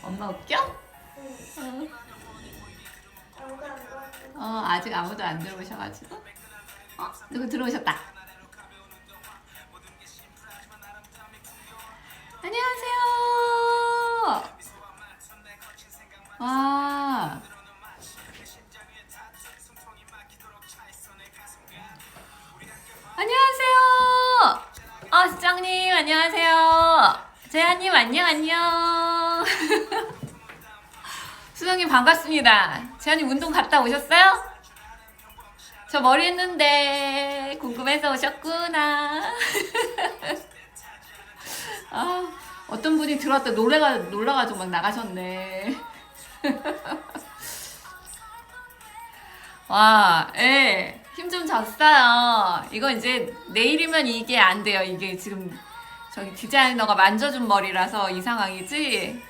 엄마 웃겨? 응. 아직 아무도 안 들어오셔가지고. 누구 들어오셨다. 안녕하세요. 와. 안녕하세요. 수장님 안녕하세요. 재한님 안녕. 수장님 반갑습니다. 재한님 운동 갔다 오셨어요? 저 머리 했는데 궁금해서 오셨구나. 어떤 분이 들어왔다 놀라가지고 막 나가셨네. 와, 예. 힘 좀 졌어요. 이거 이제 내일이면 이게 안 돼요. 이게 지금 저기 디자이너가 만져준 머리라서 이 상황이지.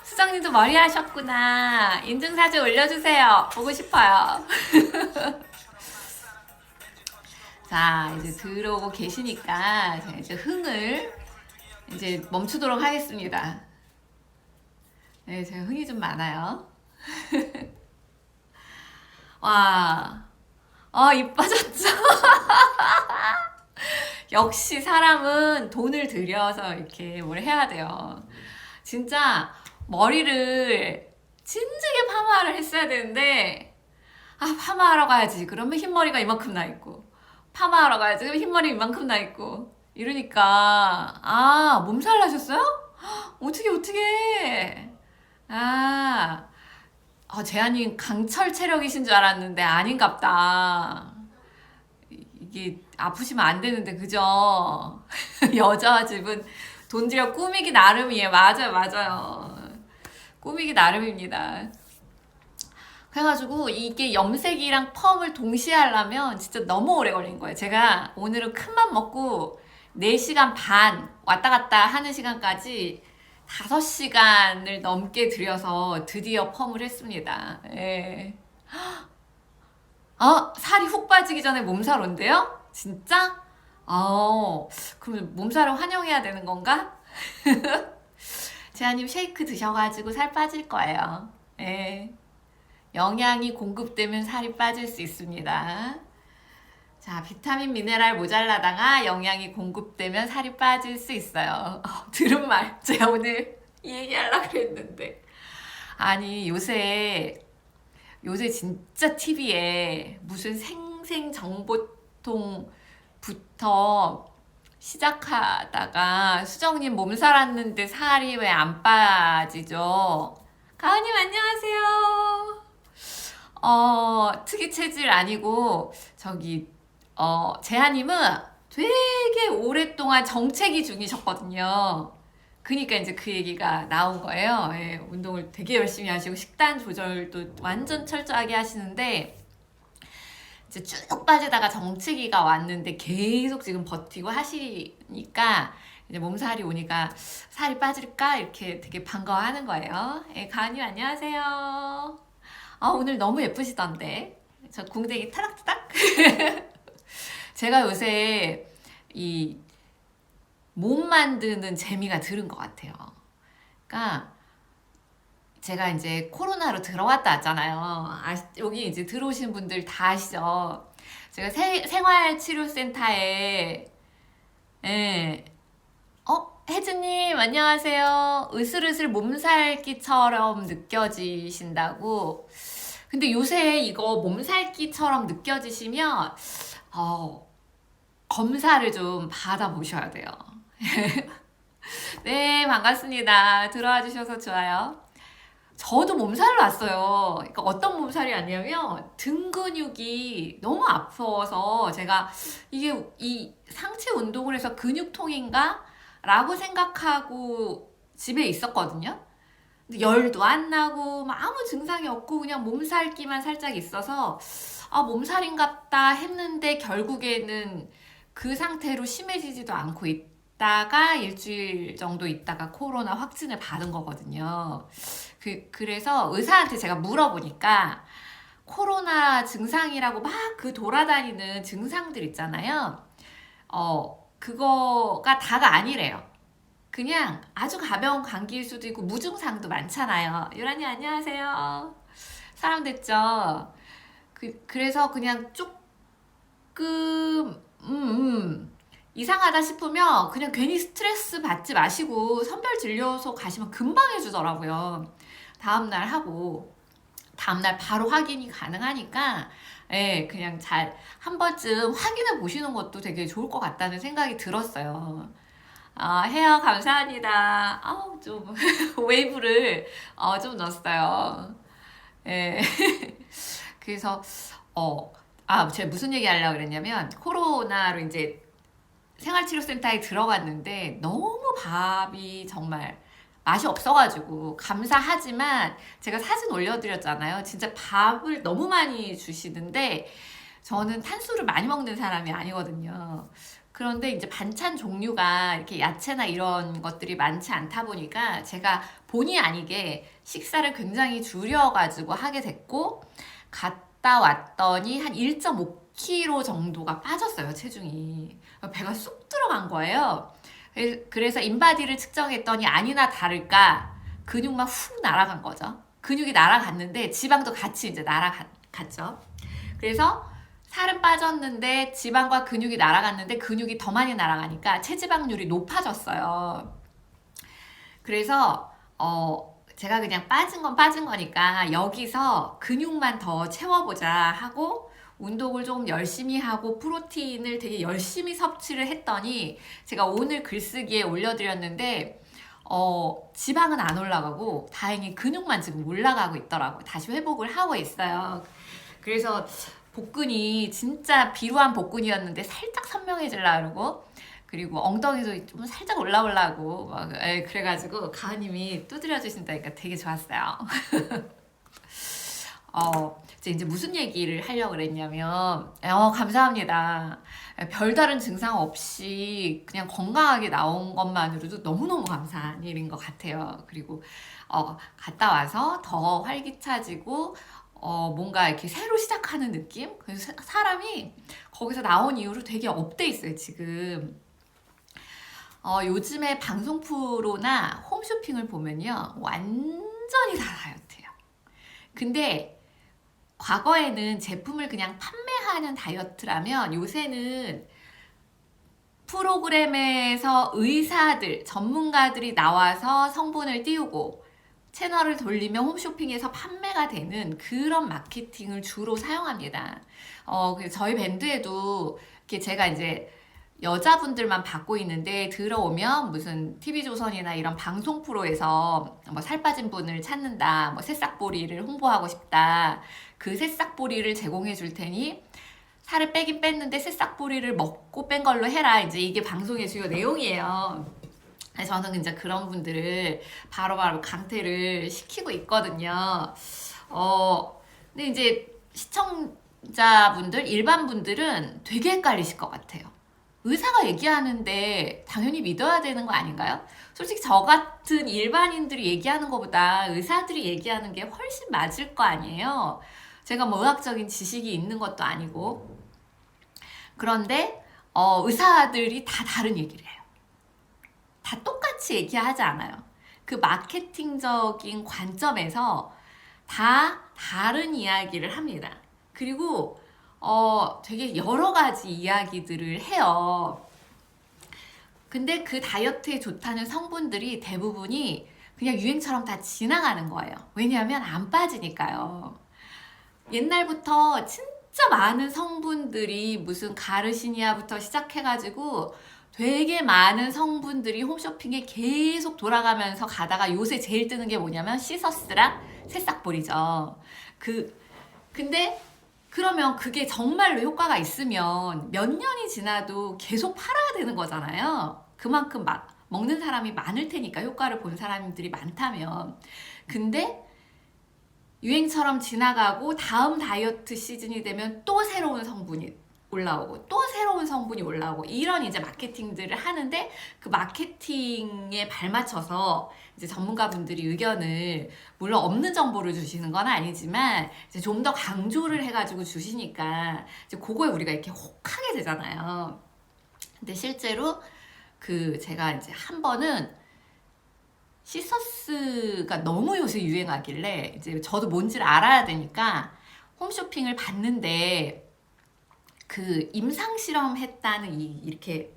수장님도 머리 하셨구나. 인증사진 올려주세요. 보고 싶어요. 자, 이제 들어오고 계시니까 제가 이제 흥을 이제 멈추도록 하겠습니다. 네, 제가 흥이 좀 많아요. 와, 입 빠졌죠? 역시 사람은 돈을 들여서 이렇게 뭘 해야 돼요. 진짜 머리를 진지하게 파마를 했어야 되는데, 파마하러 가야지. 그러면 흰머리가 이만큼 나 있고, 파마하러 가야지. 그러면 흰머리 이만큼 나 있고, 이러니까, 몸살 나셨어요? 어떻게. 재한님 강철 체력이신 줄 알았는데 아닌갑다. 이게 아프시면 안 되는데, 그죠? 여자 집은 돈 들여 꾸미기 나름이에요. 맞아요. 꾸미기 나름입니다. 그래가지고 이게 염색이랑 펌을 동시에 하려면 진짜 너무 오래 걸린 거예요. 제가 오늘은 큰맘 먹고 4시간 반 왔다 갔다 하는 시간까지 5시간을 넘게 들여서 드디어 펌을 했습니다. 예. 살이 훅 빠지기 전에 몸살 온대요? 진짜? 그럼 몸살을 환영해야 되는 건가? 재한님 쉐이크 드셔가지고 살 빠질 거예요. 예. 영양이 공급되면 살이 빠질 수 있습니다. 자, 비타민 미네랄 모자라다가 영양이 공급되면 살이 빠질 수 있어요. 들은 말. 제가 오늘 이 얘기하려고 그랬는데. 아니, 요새 진짜 TV에 무슨 생생정보통부터 시작하다가 수정님 몸살 왔는데 살이 왜 안 빠지죠? 가은님 안녕하세요. 특이 체질 아니고 재한님은 되게 오랫동안 정체기 중이셨거든요. 그니까 이제 그 얘기가 나온 거예요. 예, 운동을 되게 열심히 하시고 식단 조절도 완전 철저하게 하시는데 이제 쭉 빠지다가 정체기가 왔는데 계속 지금 버티고 하시니까 이제 몸살이 오니까 살이 빠질까 이렇게 되게 반가워하는 거예요. 예, 가은님 안녕하세요. 오늘 너무 예쁘시던데. 저 궁뎅이 타락타락. 제가 요새 이 몸 만드는 재미가 들은 것 같아요. 그러니까 제가 이제 코로나로 들어왔다 왔잖아요. 여기 이제 들어오신 분들 다 아시죠? 제가 생활치료센터에 예. 혜즈님 안녕하세요. 으슬으슬 몸살기처럼 느껴지신다고. 근데 요새 이거 몸살기처럼 느껴지시면 검사를 좀 받아보셔야 돼요. 네, 반갑습니다. 들어와 주셔서 좋아요. 저도 몸살을 왔어요. 그러니까 어떤 몸살이 왔냐면 등 근육이 너무 아파서 제가 이게 이 상체 운동을 해서 근육통인가? 라고 생각하고 집에 있었거든요. 근데 열도 안 나고 막 아무 증상이 없고 그냥 몸살기만 살짝 있어서 몸살인갑다 했는데 결국에는 그 상태로 심해지지도 않고 있다가 일주일 정도 있다가 코로나 확진을 받은 거거든요. 그래서 의사한테 제가 물어보니까 코로나 증상이라고 막 그 돌아다니는 증상들 있잖아요. 그거가 다가 아니래요. 그냥 아주 가벼운 감기일 수도 있고 무증상도 많잖아요. 유란이 안녕하세요. 사람 됐죠? 그래서 그냥 조금 이상하다 싶으면 그냥 괜히 스트레스 받지 마시고 선별진료소 가시면 금방 해주더라고요. 다음날 하고 다음날 바로 확인이 가능하니까 예, 그냥 잘 한 번쯤 확인해 보시는 것도 되게 좋을 것 같다는 생각이 들었어요. 헤어 감사합니다. 좀 웨이브를 좀 넣었어요. 예. 그래서 제가 무슨 얘기 하려고 그랬냐면 코로나로 이제 생활치료센터에 들어갔는데 너무 밥이 정말 맛이 없어가지고 감사하지만 제가 사진 올려드렸잖아요. 진짜 밥을 너무 많이 주시는데 저는 탄수를 많이 먹는 사람이 아니거든요. 그런데 이제 반찬 종류가 이렇게 야채나 이런 것들이 많지 않다 보니까 제가 본의 아니게 식사를 굉장히 줄여가지고 하게 됐고 갔다 왔더니 한 1.5kg 정도가 빠졌어요, 체중이. 배가 쑥 들어간 거예요. 그래서 인바디를 측정했더니 아니나 다를까 근육만 훅 날아간 거죠. 근육이 날아갔는데 지방도 같이 이제 날아갔죠. 그래서 살은 빠졌는데 지방과 근육이 날아갔는데 근육이 더 많이 날아가니까 체지방률이 높아졌어요. 그래서 제가 그냥 빠진 건 빠진 거니까 여기서 근육만 더 채워보자 하고 운동을 좀 열심히 하고 프로테인을 되게 열심히 섭취를 했더니 제가 오늘 글쓰기에 올려드렸는데 지방은 안 올라가고 다행히 근육만 지금 올라가고 있더라고요. 다시 회복을 하고 있어요. 그래서 복근이 진짜 비루한 복근이었는데 살짝 선명해지려고 그리고 엉덩이도 좀 살짝 올라오려고 그래가지고 가은님이 두드려 주신다니까 되게 좋았어요. 이제 무슨 얘기를 하려고 그랬냐면 감사합니다. 별다른 증상 없이 그냥 건강하게 나온 것만으로도 너무너무 감사한 일인 것 같아요. 그리고 갔다 와서 더 활기차지고 뭔가 이렇게 새로 시작하는 느낌? 그래서 사람이 거기서 나온 이후로 되게 업돼 있어요, 지금. 요즘에 방송 프로나 홈쇼핑을 보면요. 완전히 다 다이어트예요. 근데 과거에는 제품을 그냥 판매하는 다이어트라면 요새는 프로그램에서 의사들, 전문가들이 나와서 성분을 띄우고 채널을 돌리면 홈쇼핑에서 판매가 되는 그런 마케팅을 주로 사용합니다. 그래서 저희 밴드에도 이렇게 제가 이제 여자분들만 받고 있는데 들어오면 무슨 TV조선이나 이런 방송 프로에서 뭐 살 빠진 분을 찾는다, 뭐 새싹보리를 홍보하고 싶다, 그 새싹보리를 제공해 줄 테니 살을 빼긴 뺐는데 새싹보리를 먹고 뺀 걸로 해라. 이제 이게 방송의 주요 내용이에요. 저는 이제 그런 분들을 바로바로 강퇴를 시키고 있거든요. 근데 이제 시청자분들, 일반 분들은 되게 헷갈리실 것 같아요. 의사가 얘기하는데 당연히 믿어야 되는 거 아닌가요? 솔직히 저 같은 일반인들이 얘기하는 것보다 의사들이 얘기하는 게 훨씬 맞을 거 아니에요? 제가 뭐 의학적인 지식이 있는 것도 아니고. 그런데 의사들이 다 다른 얘기를 해요. 다 똑같이 얘기하지 않아요. 그 마케팅적인 관점에서 다 다른 이야기를 합니다. 그리고 되게 여러 가지 이야기들을 해요. 근데 그 다이어트에 좋다는 성분들이 대부분이 그냥 유행처럼 다 지나가는 거예요. 왜냐하면 안 빠지니까요. 옛날부터 진짜 많은 성분들이 무슨 가르시니아부터 시작해가지고 되게 많은 성분들이 홈쇼핑에 계속 돌아가면서 가다가 요새 제일 뜨는 게 뭐냐면 시서스랑 새싹볼이죠. 근데 그러면 그게 정말로 효과가 있으면 몇 년이 지나도 계속 팔아야 되는 거잖아요. 그만큼 먹는 사람이 많을 테니까, 효과를 본 사람들이 많다면. 근데 유행처럼 지나가고 다음 다이어트 시즌이 되면 또 새로운 성분이 올라오고 또 새로운 성분이 올라오고 이런 이제 마케팅들을 하는데, 그 마케팅에 발맞춰서 이제 전문가분들이 의견을, 물론 없는 정보를 주시는 건 아니지만 이제 좀 더 강조를 해가지고 주시니까 이제 그거에 우리가 이렇게 혹하게 되잖아요. 근데 실제로 제가 이제 한 번은 시서스가 너무 요새 유행하길래 이제 저도 뭔지를 알아야 되니까 홈쇼핑을 봤는데 그 임상 실험 했다는 이렇게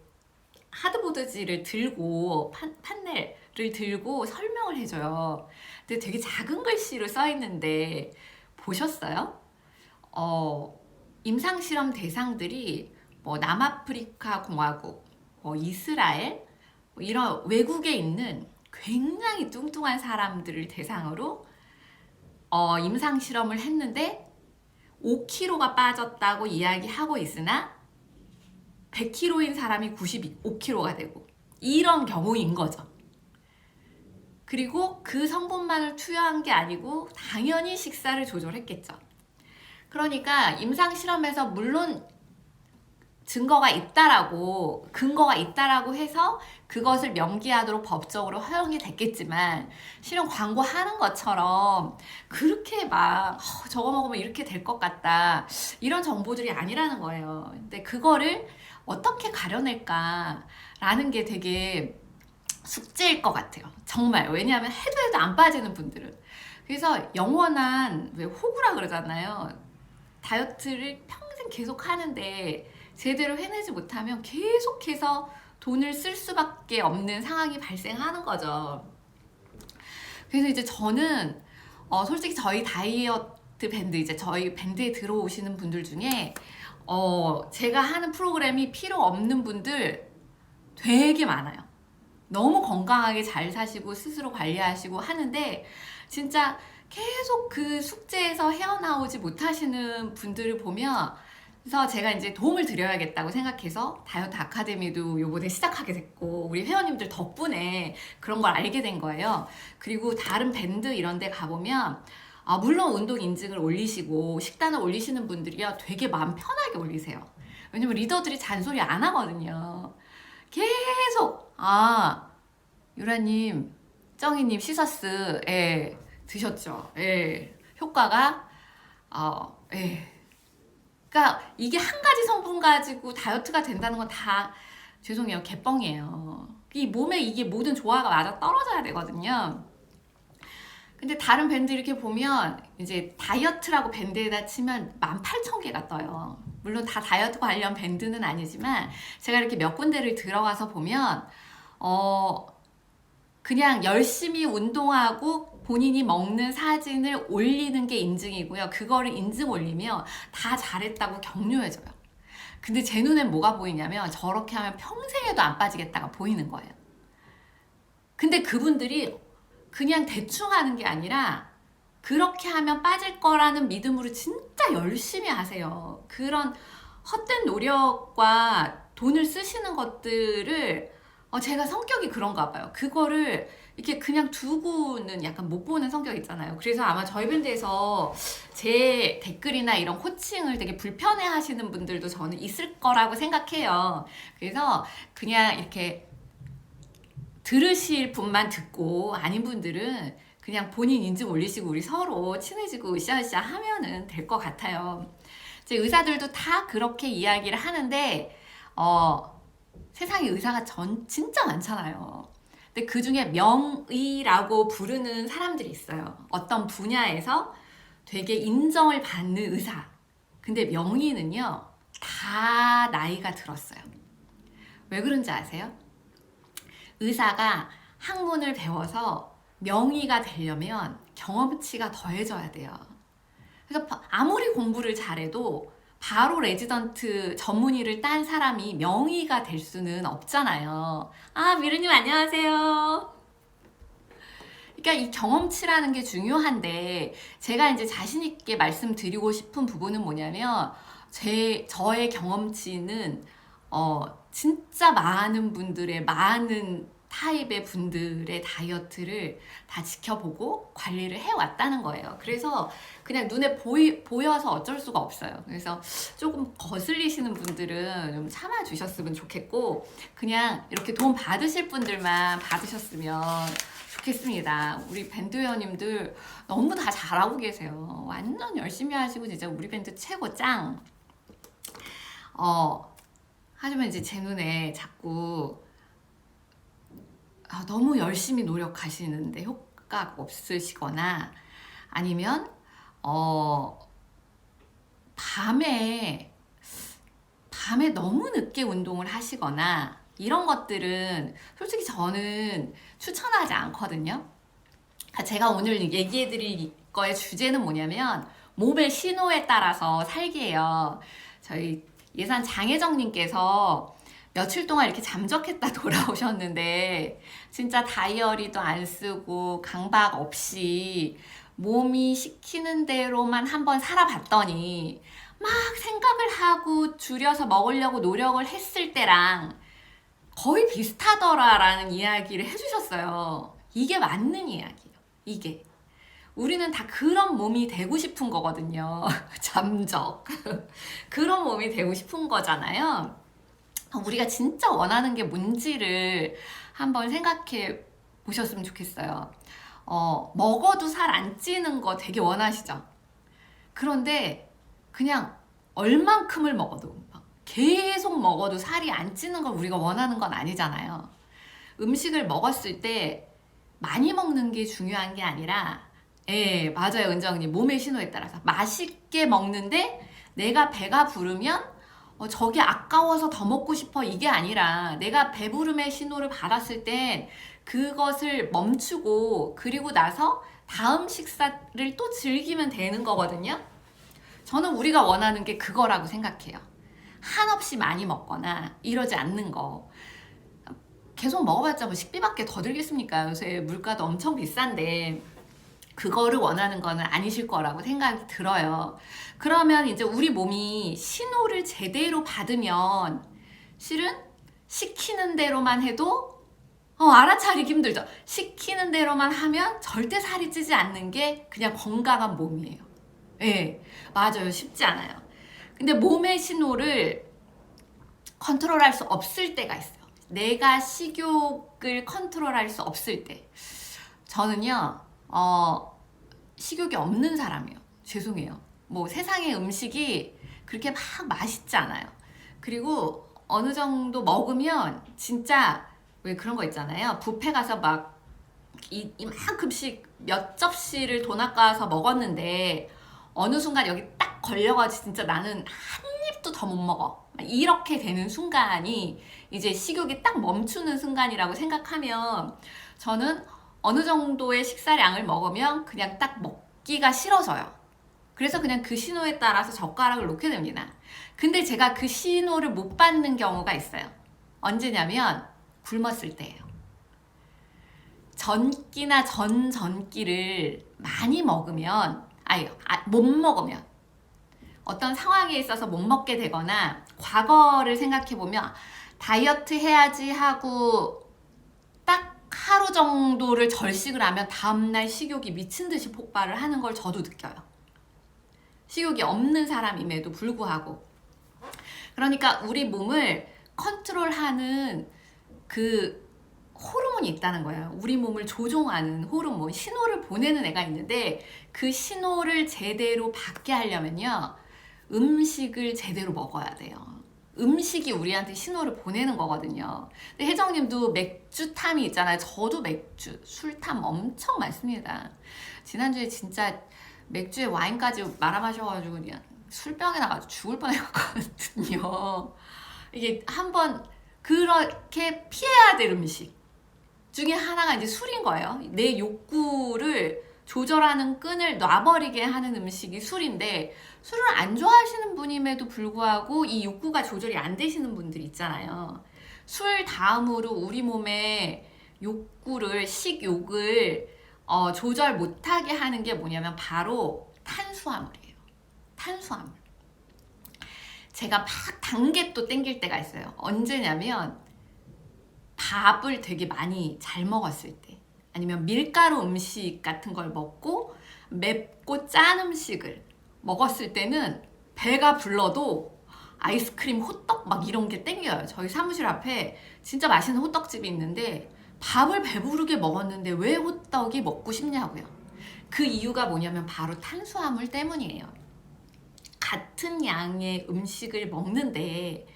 하드보드지를 들고 판넬을 들고 설명을 해줘요. 근데 되게 작은 글씨로 써 있는데 보셨어요? 임상 실험 대상들이 뭐 남아프리카 공화국, 뭐 이스라엘 뭐 이런 외국에 있는 굉장히 뚱뚱한 사람들을 대상으로 임상 실험을 했는데 5kg가 빠졌다고 이야기하고 있으나 100kg인 사람이 95kg가 되고 이런 경우인 거죠. 그리고 그 성분만을 투여한 게 아니고 당연히 식사를 조절했겠죠. 그러니까 임상 실험에서 물론 근거가 있다라고 해서 그것을 명기하도록 법적으로 허용이 됐겠지만 실은 광고하는 것처럼 그렇게 막 저거 먹으면 이렇게 될 것 같다 이런 정보들이 아니라는 거예요. 근데 그거를 어떻게 가려낼까라는 게 되게 숙제일 것 같아요. 정말. 왜냐하면 해도 안 빠지는 분들은. 그래서 영원한 왜 호구라 그러잖아요. 다이어트를 평생 계속 하는데 제대로 해내지 못하면 계속해서 돈을 쓸 수밖에 없는 상황이 발생하는 거죠. 그래서 이제 저는 솔직히 저희 다이어트 밴드 이제 저희 밴드에 들어오시는 분들 중에 제가 하는 프로그램이 필요 없는 분들 되게 많아요. 너무 건강하게 잘 사시고 스스로 관리하시고 하는데 진짜 계속 그 숙제에서 헤어나오지 못하시는 분들을 보면 그래서 제가 이제 도움을 드려야겠다고 생각해서 다이어트 아카데미도 요번에 시작하게 됐고 우리 회원님들 덕분에 그런 걸 알게 된 거예요. 그리고 다른 밴드 이런 데 가보면 물론 운동 인증을 올리시고 식단을 올리시는 분들이요 되게 마음 편하게 올리세요. 왜냐면 리더들이 잔소리 안 하거든요. 계속 유라님, 정희님 시서스 드셨죠? 효과가 그러니까 이게 한 가지 성분 가지고 다이어트가 된다는 건 다 죄송해요 개뻥이에요. 이 몸에 이게 모든 조화가 맞아 떨어져야 되거든요. 근데 다른 밴드 이렇게 보면 이제 다이어트라고 밴드에다 치면 18,000개가 떠요. 물론 다 다이어트 관련 밴드는 아니지만 제가 이렇게 몇 군데를 들어가서 보면 그냥 열심히 운동하고 본인이 먹는 사진을 올리는 게 인증이고요. 그거를 인증 올리면 다 잘했다고 격려해줘요. 근데 제 눈엔 뭐가 보이냐면 저렇게 하면 평생에도 안 빠지겠다가 보이는 거예요. 근데 그분들이 그냥 대충 하는 게 아니라 그렇게 하면 빠질 거라는 믿음으로 진짜 열심히 하세요. 그런 헛된 노력과 돈을 쓰시는 것들을 제가 성격이 그런가 봐요. 그거를 이렇게 그냥 두고는 약간 못 보는 성격 있잖아요. 그래서 아마 저희 밴드에서 제 댓글이나 이런 코칭을 되게 불편해 하시는 분들도 저는 있을 거라고 생각해요. 그래서 그냥 이렇게 들으실 분만 듣고 아닌 분들은 그냥 본인 인증 올리시고 우리 서로 친해지고 으쌰으쌰 하면은 될 것 같아요. 이제 의사들도 다 그렇게 이야기를 하는데 세상에 의사가 진짜 많잖아요. 근데 그 중에 명의라고 부르는 사람들이 있어요. 어떤 분야에서 되게 인정을 받는 의사. 근데 명의는요, 다 나이가 들었어요. 왜 그런지 아세요? 의사가 학문을 배워서 명의가 되려면 경험치가 더해져야 돼요. 그래서 아무리 공부를 잘해도 바로 레지던트 전문의를 딴 사람이 명의가 될 수는 없잖아요. 미르님 안녕하세요. 그러니까 이 경험치라는 게 중요한데 제가 이제 자신 있게 말씀드리고 싶은 부분은 뭐냐면 저의 경험치는 진짜 많은 분들의 많은 타입의 분들의 다이어트를 다 지켜보고 관리를 해왔다는 거예요. 그래서 그냥 눈에 보여서 어쩔 수가 없어요. 그래서 조금 거슬리시는 분들은 좀 참아주셨으면 좋겠고 그냥 이렇게 도움 받으실 분들만 받으셨으면 좋겠습니다. 우리 밴드 회원님들 너무 다 잘하고 계세요. 완전 열심히 하시고 진짜 우리 밴드 최고 짱! 하지만 이제 제 눈에 자꾸 너무 열심히 노력하시는데 효과가 없으시거나 아니면 밤에 너무 늦게 운동을 하시거나 이런 것들은 솔직히 저는 추천하지 않거든요. 제가 오늘 얘기해 드릴 거의 주제는 뭐냐면 몸의 신호에 따라서 살기예요. 저희 예산 장혜정님께서 며칠 동안 이렇게 잠적했다 돌아오셨는데 진짜 다이어리도 안 쓰고 강박 없이 몸이 시키는 대로만 한번 살아봤더니 막 생각을 하고 줄여서 먹으려고 노력을 했을 때랑 거의 비슷하더라라는 이야기를 해주셨어요. 이게 맞는 이야기예요. 이게. 우리는 다 그런 몸이 되고 싶은 거거든요. 잠적. 그런 몸이 되고 싶은 거잖아요. 우리가 진짜 원하는 게 뭔지를 한번 생각해 보셨으면 좋겠어요. 먹어도 살 안 찌는 거 되게 원하시죠? 그런데 그냥 얼만큼을 먹어도 계속 먹어도 살이 안 찌는 걸 우리가 원하는 건 아니잖아요. 음식을 먹었을 때 많이 먹는 게 중요한 게 아니라 맞아요, 은정님. 몸의 신호에 따라서 맛있게 먹는데 내가 배가 부르면 저게 아까워서 더 먹고 싶어 이게 아니라 내가 배부름의 신호를 받았을 땐 그것을 멈추고 그리고 나서 다음 식사를 또 즐기면 되는 거거든요. 저는 우리가 원하는 게 그거라고 생각해요. 한없이 많이 먹거나 이러지 않는 거. 계속 먹어봤자 뭐 식비밖에 더 들겠습니까? 요새 물가도 엄청 비싼데 그거를 원하는 거는 아니실 거라고 생각이 들어요. 그러면 이제 우리 몸이 신호를 제대로 받으면 실은 시키는 대로만 해도 알아차리기 힘들죠. 시키는 대로만 하면 절대 살이 찌지 않는 게 그냥 건강한 몸이에요. 맞아요. 쉽지 않아요. 근데 몸의 신호를 컨트롤할 수 없을 때가 있어요. 내가 식욕을 컨트롤할 수 없을 때. 저는요, 식욕이 없는 사람이에요. 죄송해요. 뭐 세상의 음식이 그렇게 막 맛있지 않아요. 그리고 어느 정도 먹으면 진짜 왜 그런 거 있잖아요. 뷔페 가서 막 이만큼씩 몇 접시를 돈 아까워서 먹었는데 어느 순간 여기 딱 걸려가지고 진짜 나는 한 입도 더 못 먹어. 이렇게 되는 순간이 이제 식욕이 딱 멈추는 순간이라고 생각하면 저는 어느 정도의 식사량을 먹으면 그냥 딱 먹기가 싫어져요. 그래서 그냥 그 신호에 따라서 젓가락을 놓게 됩니다. 근데 제가 그 신호를 못 받는 경우가 있어요. 언제냐면 굶었을 때예요. 전끼나 전전끼를 많이 먹으면 못 먹으면 어떤 상황에 있어서 못 먹게 되거나 과거를 생각해보면 다이어트 해야지 하고 딱 하루 정도를 절식을 하면 다음날 식욕이 미친 듯이 폭발을 하는 걸 저도 느껴요. 식욕이 없는 사람임에도 불구하고. 그러니까 우리 몸을 컨트롤하는 그 호르몬이 있다는 거예요. 우리 몸을 조종하는 호르몬, 신호를 보내는 애가 있는데 그 신호를 제대로 받게 하려면요. 음식을 제대로 먹어야 돼요. 음식이 우리한테 신호를 보내는 거거든요. 근데 혜정님도 맥주탐이 있잖아요. 저도 맥주, 술탐 엄청 많습니다. 지난주에 진짜 맥주에 와인까지 말아 마셔가지고 그냥 술병에 나가서 죽을 뻔했거든요. 이게 한번 그렇게 피해야 될 음식 중에 하나가 이제 술인 거예요. 내 욕구를 조절하는 끈을 놔버리게 하는 음식이 술인데 술을 안 좋아하시는 분임에도 불구하고 이 욕구가 조절이 안 되시는 분들 있잖아요. 술 다음으로 우리 몸의 욕구를, 식욕을 조절 못하게 하는 게 뭐냐면 바로 탄수화물이에요. 탄수화물. 제가 막 단 게 또 땡길 때가 있어요. 언제냐면 밥을 되게 많이 잘 먹었을 때, 아니면 밀가루 음식 같은 걸 먹고 맵고 짠 음식을 먹었을 때는 배가 불러도 아이스크림, 호떡 막 이런 게 땡겨요. 저희 사무실 앞에 진짜 맛있는 호떡집이 있는데 밥을 배부르게 먹었는데 왜 호떡이 먹고 싶냐고요. 그 이유가 뭐냐면 바로 탄수화물 때문이에요. 같은 양의 음식을 먹는데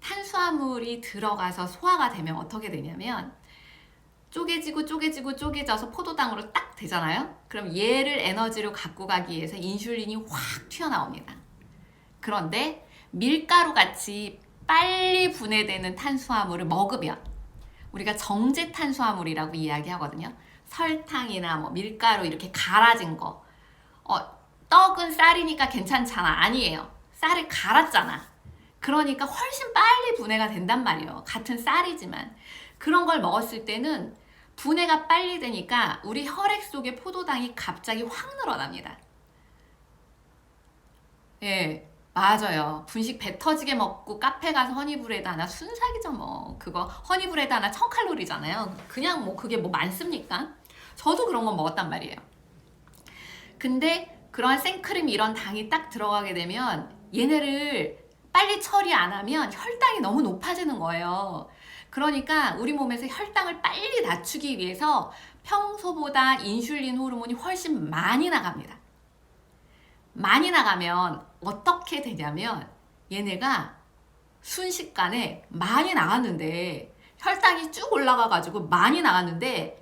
탄수화물이 들어가서 소화가 되면 어떻게 되냐면 쪼개져서 포도당으로 딱 되잖아요. 그럼 얘를 에너지로 갖고 가기 위해서 인슐린이 확 튀어나옵니다. 그런데 밀가루 같이 빨리 분해되는 탄수화물을 먹으면 우리가 정제 탄수화물이라고 이야기하거든요. 설탕이나 뭐 밀가루 이렇게 갈아진 거. 떡은 쌀이니까 괜찮잖아. 아니에요. 쌀을 갈았잖아. 그러니까 훨씬 빨리 분해가 된단 말이에요. 같은 쌀이지만. 그런 걸 먹었을 때는 분해가 빨리 되니까 우리 혈액 속의 포도당이 갑자기 확 늘어납니다. 예, 맞아요. 분식 배 터지게 먹고 카페 가서 허니브레드 하나 순삭이죠 뭐. 그거 허니브레드 하나 1000칼로리잖아요. 그냥 뭐 그게 뭐 많습니까? 저도 그런 거 먹었단 말이에요. 근데 그런 생크림 이런 당이 딱 들어가게 되면 얘네를 빨리 처리 안 하면 혈당이 너무 높아지는 거예요. 그러니까 우리 몸에서 혈당을 빨리 낮추기 위해서 평소보다 인슐린 호르몬이 훨씬 많이 나갑니다. 많이 나가면 어떻게 되냐면 얘네가 순식간에 많이 나갔는데 혈당이 쭉 올라가가지고 많이 나갔는데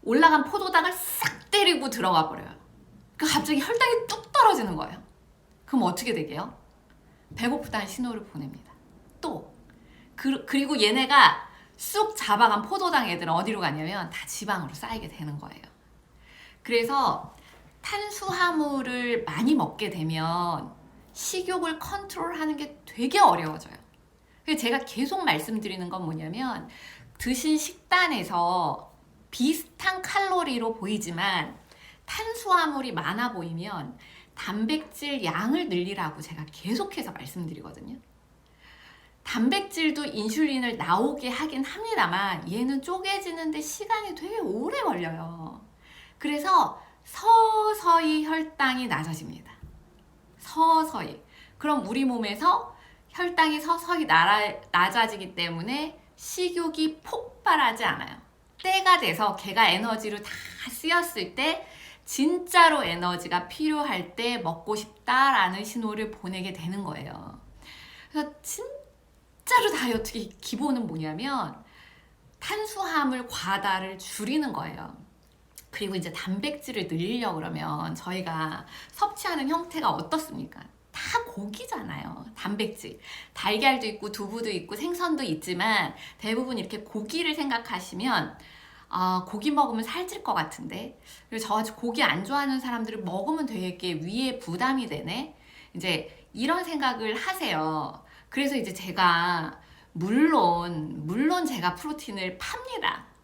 올라간 포도당을 싹 때리고 들어가 버려요. 그러니까 갑자기 혈당이 뚝 떨어지는 거예요. 그럼 어떻게 되게요? 배고프다는 신호를 보냅니다. 또 그리고 얘네가 쑥 잡아간 포도당 애들은 어디로 가냐면 다 지방으로 쌓이게 되는 거예요. 그래서 탄수화물을 많이 먹게 되면 식욕을 컨트롤하는 게 되게 어려워져요. 그래서 제가 계속 말씀드리는 건 뭐냐면 드신 식단에서 비슷한 칼로리로 보이지만 탄수화물이 많아 보이면 단백질 양을 늘리라고 제가 계속해서 말씀드리거든요. 단백질도 인슐린을 나오게 하긴 합니다만 얘는 쪼개지는데 시간이 되게 오래 걸려요. 그래서 서서히 혈당이 낮아집니다. 서서히. 그럼 우리 몸에서 혈당이 서서히 낮아지기 때문에 식욕이 폭발하지 않아요. 때가 돼서 걔가 에너지로 다 쓰였을 때 진짜로 에너지가 필요할 때 먹고 싶다라는 신호를 보내게 되는 거예요. 그래서 진짜로 다이어트의 기본은 뭐냐면 탄수화물 과다를 줄이는 거예요. 그리고 이제 단백질을 늘리려고 그러면 저희가 섭취하는 형태가 어떻습니까? 다 고기잖아요. 단백질. 달걀도 있고 두부도 있고 생선도 있지만 대부분 이렇게 고기를 생각하시면 고기 먹으면 살찔 것 같은데 그리고 저 고기 안 좋아하는 사람들을 먹으면 되게 위에 부담이 되네. 이제 이런 생각을 하세요. 그래서 이제 제가 물론 제가 프로틴을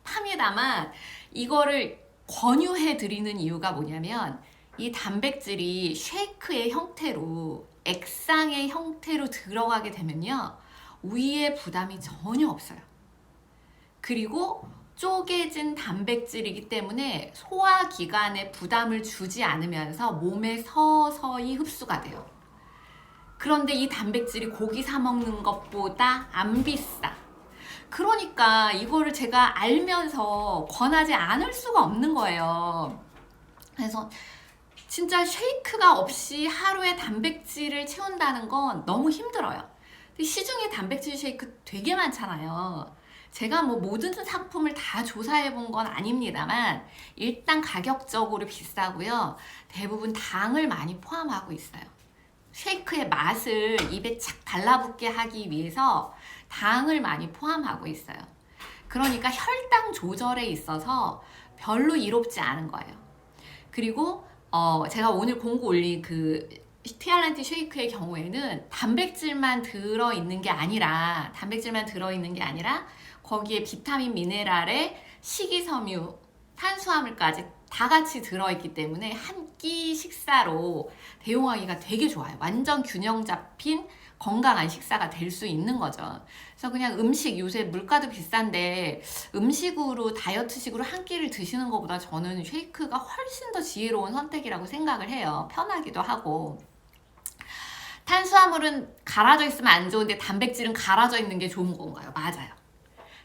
팝니다만 이거를 권유해 드리는 이유가 뭐냐면 이 단백질이 쉐이크의 형태로 액상의 형태로 들어가게 되면요 위에 부담이 전혀 없어요. 그리고 쪼개진 단백질이기 때문에 소화기관에 부담을 주지 않으면서 몸에 서서히 흡수가 돼요. 그런데 이 단백질이 고기 사 먹는 것보다 안 비싸. 그러니까 이거를 제가 알면서 권하지 않을 수가 없는 거예요. 그래서 진짜 쉐이크가 없이 하루에 단백질을 채운다는 건 너무 힘들어요. 시중에 단백질 쉐이크 되게 많잖아요. 제가 뭐 모든 상품을 다 조사해 본 건 아닙니다만 일단 가격적으로 비싸고요. 대부분 당을 많이 포함하고 있어요. 쉐이크의 맛을 입에 착 달라붙게 하기 위해서 당을 많이 포함하고 있어요. 그러니까 혈당 조절에 있어서 별로 이롭지 않은 거예요. 그리고 제가 오늘 공고 올린 그 티알란티 쉐이크의 경우에는 단백질만 들어있는 게 아니라 거기에 비타민, 미네랄에 식이섬유, 탄수화물까지 다 같이 들어있기 때문에 한 끼 식사로 대용하기가 되게 좋아요. 완전 균형 잡힌 건강한 식사가 될 수 있는 거죠. 그래서 그냥 음식, 요새 물가도 비싼데 음식으로 다이어트식으로 한 끼를 드시는 것보다 저는 쉐이크가 훨씬 더 지혜로운 선택이라고 생각을 해요. 편하기도 하고. 탄수화물은 갈아져 있으면 안 좋은데 단백질은 갈아져 있는 게 좋은 건가요? 맞아요.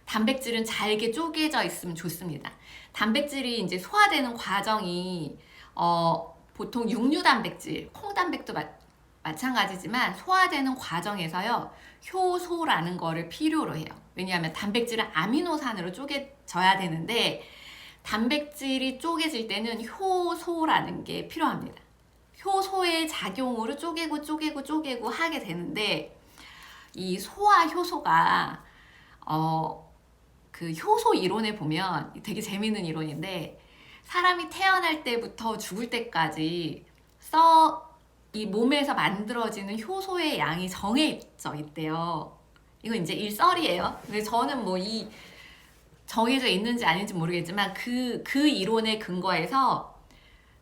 단백질은 잘게 쪼개져 있으면 좋습니다. 단백질이 이제 소화되는 과정이 보통 육류 단백질, 콩단백도 마찬가지지만 소화되는 과정에서요, 효소라는 거를 필요로 해요. 왜냐하면 단백질은 아미노산으로 쪼개져야 되는데 단백질이 쪼개질 때는 효소라는 게 필요합니다. 효소의 작용으로 쪼개고 하게 되는데, 이 소화 효소가 그 효소 이론에 보면 되게 재밌는 이론인데, 사람이 태어날 때부터 죽을 때까지 이 몸에서 만들어지는 효소의 양이 정해져 있대요. 이건 이제 일설이에요. 근데 저는 뭐 이 정해져 있는지 아닌지 모르겠지만 그 이론에 근거해서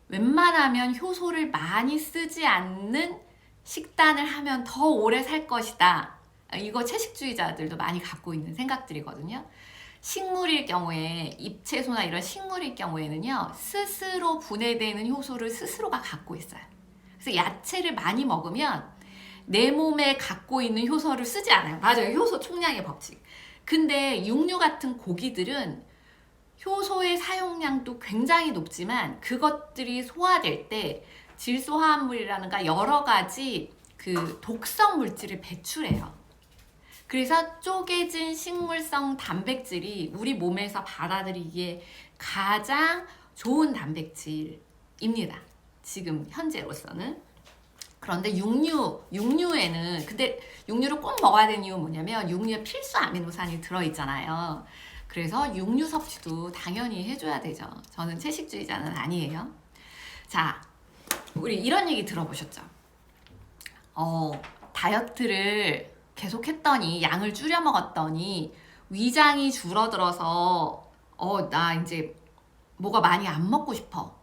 웬만하면 효소를 많이 쓰지 않는 식단을 하면 더 오래 살 것이다. 이거 채식주의자들도 많이 갖고 있는 생각들이거든요. 식물일 경우에, 잎채소나 이런 식물일 경우에는요, 스스로 분해되는 효소를 스스로가 갖고 있어요. 그래서 야채를 많이 먹으면 내 몸에 갖고 있는 효소를 쓰지 않아요. 맞아요. 효소 총량의 법칙. 근데 육류 같은 고기들은 효소의 사용량도 굉장히 높지만 그것들이 소화될 때 질소화합물이라든가 여러 가지 그 독성 물질을 배출해요. 그래서 쪼개진 식물성 단백질이 우리 몸에서 받아들이기에 가장 좋은 단백질입니다. 지금 현재로서는. 그런데 육류에는, 근데 육류를 꼭 먹어야 되는 이유는 뭐냐면 육류에 필수 아미노산이 들어있잖아요. 그래서 육류 섭취도 당연히 해줘야 되죠. 저는 채식주의자는 아니에요. 자, 우리 이런 얘기 들어보셨죠? 다이어트를 계속 했더니, 양을 줄여 먹었더니 위장이 줄어들어서 나 이제 뭐가 많이 안 먹고 싶어.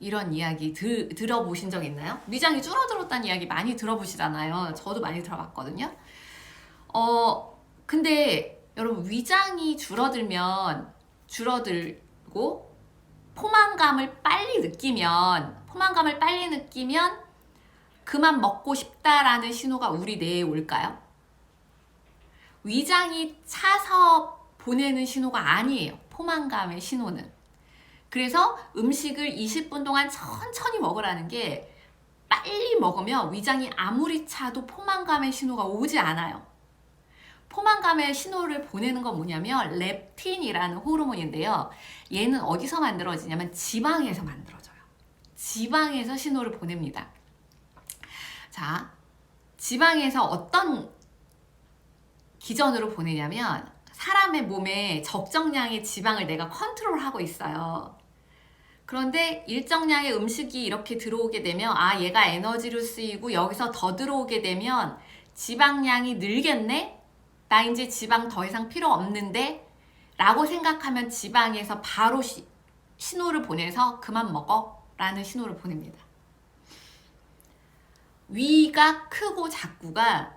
이런 이야기 들어보신 적 있나요? 위장이 줄어들었다는 이야기 많이 들어보시잖아요. 저도 많이 들어봤거든요. 근데 여러분, 위장이 줄어들고 포만감을 빨리 느끼면 그만 먹고 싶다라는 신호가 우리 뇌에 올까요? 위장이 차서 보내는 신호가 아니에요. 포만감의 신호는. 그래서 음식을 20분 동안 천천히 먹으라는 게, 빨리 먹으면 위장이 아무리 차도 포만감의 신호가 오지 않아요. 포만감의 신호를 보내는 건 뭐냐면 렙틴이라는 호르몬인데요. 얘는 어디서 만들어지냐면 지방에서 만들어져요. 지방에서 신호를 보냅니다. 자, 지방에서 어떤 기전으로 보내냐면, 사람의 몸에 적정량의 지방을 내가 컨트롤하고 있어요. 그런데 일정량의 음식이 이렇게 들어오게 되면, 얘가 에너지로 쓰이고 여기서 더 들어오게 되면 지방량이 늘겠네? 나 이제 지방 더 이상 필요 없는데? 라고 생각하면 지방에서 바로 신호를 보내서 그만 먹어 라는 신호를 보냅니다. 위가 크고 작고가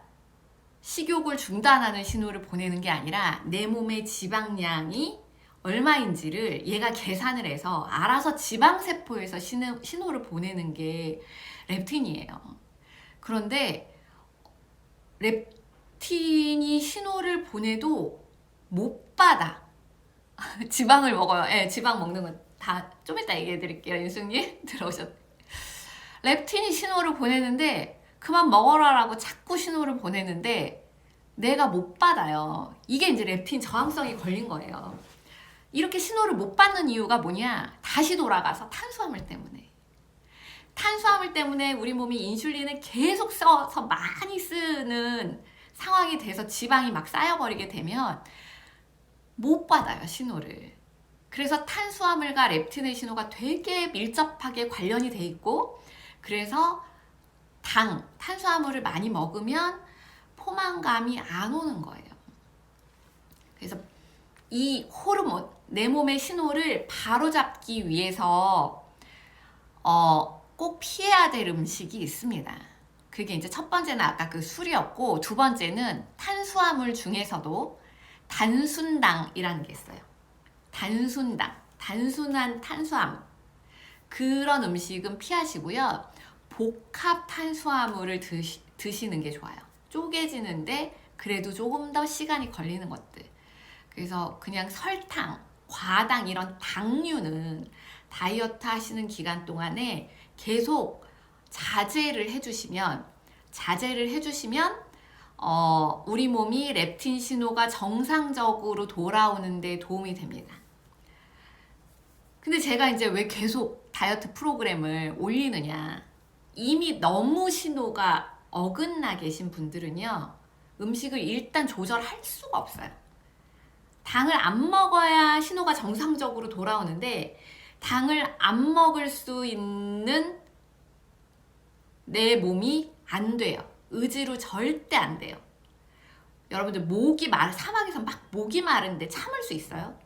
식욕을 중단하는 신호를 보내는 게 아니라 내 몸의 지방량이 얼마인지를 얘가 계산을 해서 알아서 지방세포에서 신호를 보내는 게 렙틴이에요. 그런데 렙틴이 신호를 보내도 못 받아. 지방을 먹어요. 네, 지방 먹는 건 다 좀 이따 얘기해 드릴게요. 인숙님 들어오셨. 렙틴이 신호를 보내는데 그만 먹어라라고 자꾸 신호를 보내는데 내가 못 받아요. 이게 이제 렙틴 저항성이 걸린 거예요. 이렇게 신호를 못 받는 이유가 뭐냐? 다시 돌아가서 탄수화물 때문에. 탄수화물 때문에 우리 몸이 인슐린을 계속 써서 많이 쓰는 상황이 돼서 지방이 막 쌓여버리게 되면 못 받아요, 신호를. 그래서 탄수화물과 렙틴의 신호가 되게 밀접하게 관련이 돼 있고, 그래서 탄수화물을 많이 먹으면 포만감이 안 오는 거예요. 그래서 이 호르몬, 내 몸의 신호를 바로잡기 위해서 꼭 피해야 될 음식이 있습니다. 그게 이제 첫 번째는 아까 그 술이었고, 두 번째는 탄수화물 중에서도 단순당이라는 게 있어요. 단순한 탄수화물. 그런 음식은 피하시고요. 복합 탄수화물을 드시는 게 좋아요. 쪼개지는데 그래도 조금 더 시간이 걸리는 것들. 그래서 그냥 설탕, 과당 이런 당류는 다이어트 하시는 기간 동안에 계속 자제를 해주시면 자제를 해주시면 우리 몸이 렙틴 신호가 정상적으로 돌아오는 데 도움이 됩니다. 근데 제가 이제 왜 계속 다이어트 프로그램을 올리느냐, 이미 너무 신호가 어긋나 계신 분들은요, 음식을 일단 조절할 수가 없어요. 당을 안 먹어야 신호가 정상적으로 돌아오는데, 당을 안 먹을 수 있는 내 몸이 안 돼요. 의지로 절대 안 돼요. 여러분들 사막에서 막 목이 마른데 참을 수 있어요?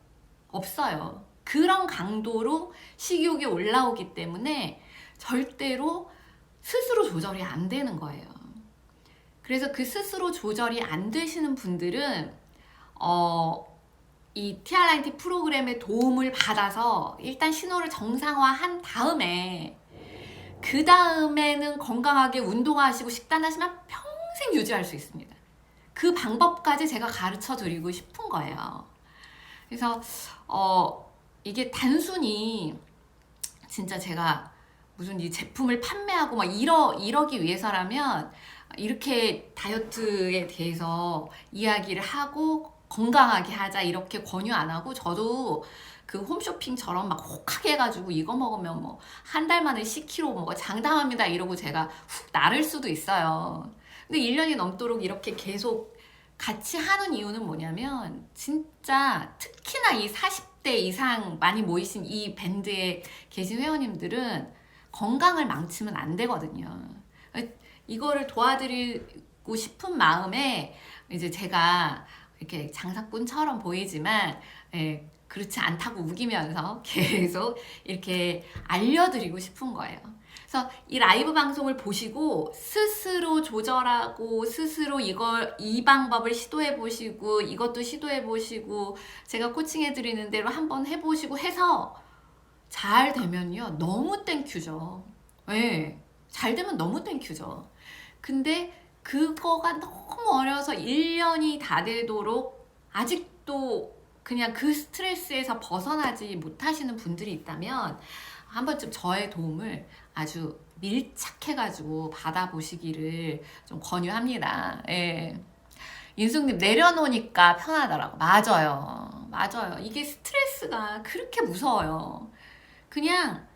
없어요. 그런 강도로 식욕이 올라오기 때문에 절대로 스스로 조절이 안 되는 거예요. 그래서 그 스스로 조절이 안 되시는 분들은 이 TRINT 프로그램의 도움을 받아서 일단 신호를 정상화한 다음에 그 다음에는 건강하게 운동하시고 식단하시면 평생 유지할 수 있습니다. 그 방법까지 제가 가르쳐 드리고 싶은 거예요. 그래서 이게 단순히 진짜 제가 무슨 이 제품을 판매하고 막 이러기 위해서라면 이렇게 다이어트에 대해서 이야기를 하고 건강하게 하자 이렇게 권유 안 하고, 저도 그 홈쇼핑처럼 막 혹하게 해가지고 이거 먹으면 뭐 한 달 만에 10kg 먹어 장담합니다 이러고 제가 훅 나를 수도 있어요. 근데 1년이 넘도록 이렇게 계속 같이 하는 이유는 뭐냐면, 진짜 특히나 이 40대 이상 많이 모이신 이 밴드에 계신 회원님들은 건강을 망치면 안 되거든요. 이거를 도와드리고 싶은 마음에 이제 제가 이렇게 장사꾼처럼 보이지만 그렇지 않다고 우기면서 계속 이렇게 알려드리고 싶은 거예요. 그래서 이 라이브 방송을 보시고 스스로 조절하고 스스로 이 방법을 시도해 보시고 이것도 시도해 보시고 제가 코칭해 드리는 대로 한번 해보시고 해서 잘 되면요, 너무 땡큐죠. 네, 잘 되면 너무 땡큐죠. 근데 그거가 너무 어려서 1년이 다 되도록 아직도 그냥 그 스트레스에서 벗어나지 못하시는 분들이 있다면 한 번쯤 저의 도움을 아주 밀착해가지고 받아보시기를 좀 권유합니다. 예. 인숙님, 내려놓으니까 편하더라고. 맞아요. 맞아요. 이게 스트레스가 그렇게 무서워요. 그냥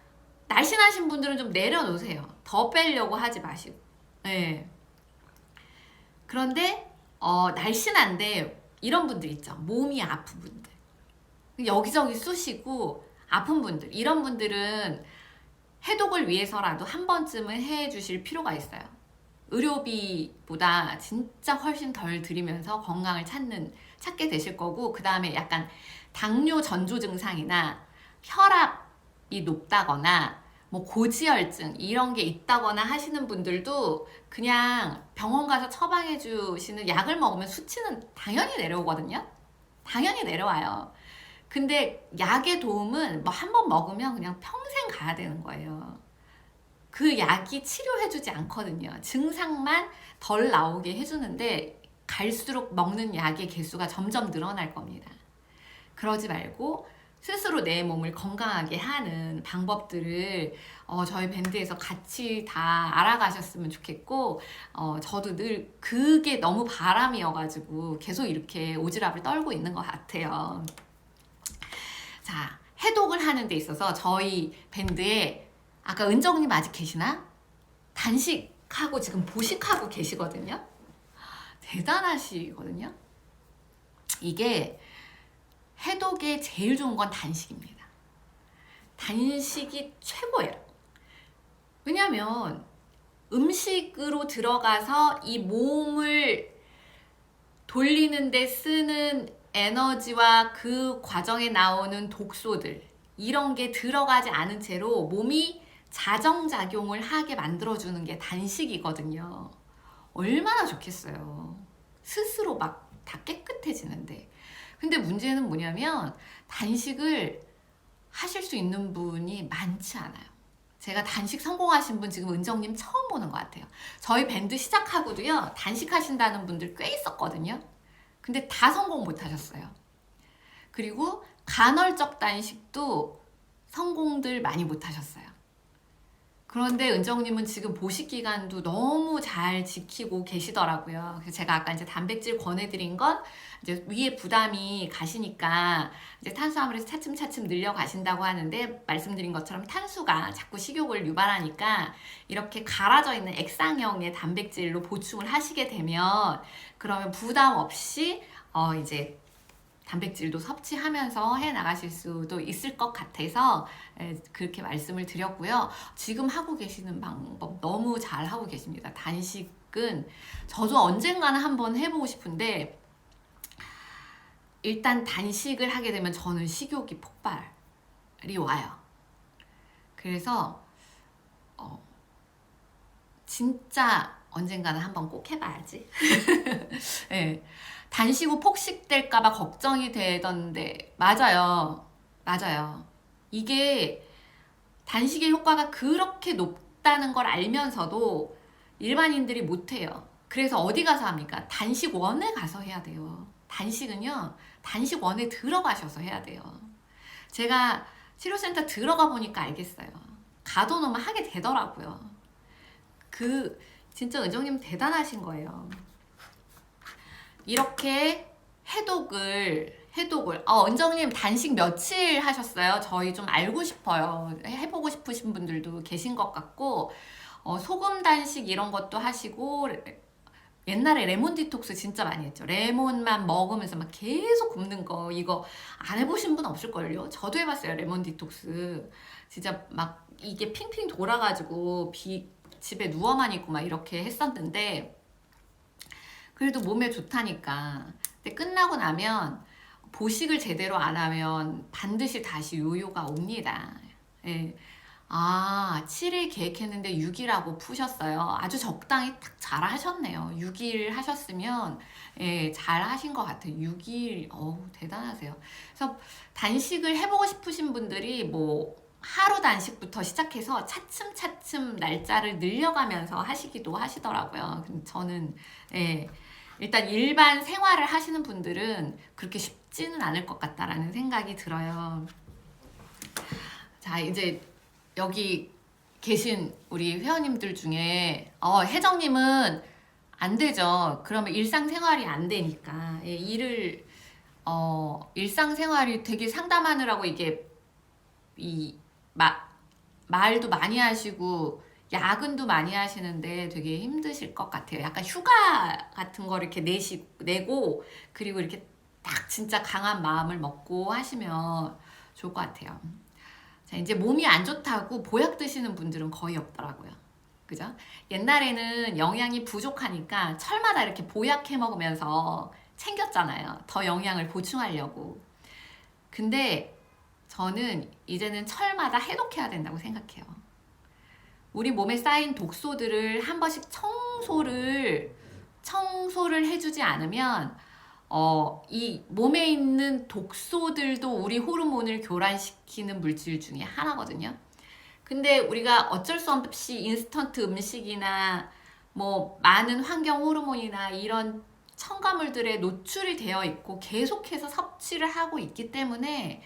날씬하신 분들은 좀 내려놓으세요. 더 빼려고 하지 마시고. 예. 그런데 날씬한데 이런 분들 있죠. 몸이 아픈 분들. 여기저기 쑤시고 아픈 분들. 이런 분들은 해독을 위해서라도 한 번쯤은 해주실 필요가 있어요. 의료비보다 진짜 훨씬 덜 들이면서 건강을 찾게 되실 거고, 그 다음에 약간 당뇨 전조 증상이나 혈압이 높다거나 뭐 고지혈증 이런 게 있다거나 하시는 분들도 그냥 병원 가서 처방해 주시는 약을 먹으면 수치는 당연히 내려오거든요. 당연히 내려와요. 근데 약의 도움은 뭐 한 번 먹으면 그냥 평생 가야 되는 거예요. 그 약이 치료해주지 않거든요. 증상만 덜 나오게 해주는데 갈수록 먹는 약의 개수가 점점 늘어날 겁니다. 그러지 말고 스스로 내 몸을 건강하게 하는 방법들을 저희 밴드에서 같이 다 알아가셨으면 좋겠고, 저도 늘 그게 너무 바람이어가지고 계속 이렇게 오지랖을 떨고 있는 것 같아요. 자, 해독을 하는 데 있어서 저희 밴드에 아까 은정님 아직 계시나? 단식하고 지금 보식하고 계시거든요. 대단하시거든요. 이게 해독에 제일 좋은 건 단식입니다. 단식이 최고예요. 왜냐면 음식으로 들어가서 이 몸을 돌리는 데 쓰는 에너지와 그 과정에 나오는 독소들, 이런 게 들어가지 않은 채로 몸이 자정작용을 하게 만들어주는 게 단식이거든요. 얼마나 좋겠어요. 스스로 막 다 깨끗해지는데. 근데 문제는 뭐냐면 단식을 하실 수 있는 분이 많지 않아요. 제가 단식 성공하신 분 지금 은정님 처음 보는 것 같아요. 저희 밴드 시작하고도요, 단식하신다는 분들 꽤 있었거든요. 근데 다 성공 못 하셨어요. 그리고 간헐적 단식도 성공들 많이 못 하셨어요. 그런데 은정님은 지금 보식 기간도 너무 잘 지키고 계시더라고요. 그래서 제가 아까 이제 단백질 권해드린 건 이제 위에 부담이 가시니까 이제 탄수화물에서 차츰차츰 늘려가신다고 하는데, 말씀드린 것처럼 탄수가 자꾸 식욕을 유발하니까 이렇게 갈아져 있는 액상형의 단백질로 보충을 하시게 되면, 그러면 부담 없이 이제 단백질도 섭취하면서 해 나가실 수도 있을 것 같아서 그렇게 말씀을 드렸고요. 지금 하고 계시는 방법 너무 잘 하고 계십니다. 단식은 저도 언젠가는 한번 해보고 싶은데, 일단 단식을 하게 되면 저는 식욕이 폭발이 와요. 그래서 진짜 언젠가는 한번 꼭 해봐야지. 네. 단식 후 폭식될까봐 걱정이 되던데, 맞아요. 맞아요. 이게 단식의 효과가 그렇게 높다는 걸 알면서도 일반인들이 못해요. 그래서 어디 가서 합니까? 단식원에 가서 해야 돼요. 단식은요, 단식원에 들어가셔서 해야 돼요. 제가 치료센터 들어가 보니까 알겠어요. 가둬놓으면 하게 되더라고요. 진짜 은정님 대단하신 거예요. 이렇게 해독을 은정님 단식 며칠 하셨어요? 저희 좀 알고 싶어요. 해보고 싶으신 분들도 계신 것 같고, 소금 단식 이런 것도 하시고, 옛날에 레몬 디톡스 진짜 많이 했죠. 레몬만 먹으면서 막 계속 굶는 거, 이거 안 해보신 분 없을걸요? 저도 해봤어요. 레몬 디톡스 진짜 막 이게 핑핑 돌아가지고 집에 누워만 있고 막 이렇게 했었는데, 그래도 몸에 좋다니까. 근데 끝나고 나면 보식을 제대로 안 하면 반드시 다시 요요가 옵니다. 예. 7일 계획했는데 6일하고 푸셨어요. 아주 적당히 딱 잘 하셨네요. 6일 하셨으면 잘 하신 것 같아요. 6일, 대단하세요. 그래서 단식을 해보고 싶으신 분들이 뭐 하루 단식부터 시작해서 차츰차츰 날짜를 늘려가면서 하시기도 하시더라고요. 근데 저는 일단 일반 생활을 하시는 분들은 그렇게 쉽지는 않을 것 같다라는 생각이 들어요. 자, 이제 여기 계신 우리 회원님들 중에 혜정님은 안 되죠. 그러면 일상생활이 안 되니까 일상생활이 되게 상담하느라고 이게 말도 많이 하시고 야근도 많이 하시는데 되게 힘드실 것 같아요. 약간 휴가 같은 거 이렇게 내고, 그리고 이렇게 딱 진짜 강한 마음을 먹고 하시면 좋을 것 같아요. 자, 이제 몸이 안 좋다고 보약 드시는 분들은 거의 없더라고요. 그죠? 옛날에는 영양이 부족하니까 철마다 이렇게 보약해 먹으면서 챙겼잖아요. 더 영양을 보충하려고. 근데 저는 이제는 철마다 해독해야 된다고 생각해요. 우리 몸에 쌓인 독소들을 한 번씩 청소를 해주지 않으면 이 몸에 있는 독소들도 우리 호르몬을 교란시키는 물질 중에 하나거든요. 근데 우리가 어쩔 수 없이 인스턴트 음식이나 뭐 많은 환경 호르몬이나 이런 첨가물들에 노출이 되어 있고 계속해서 섭취를 하고 있기 때문에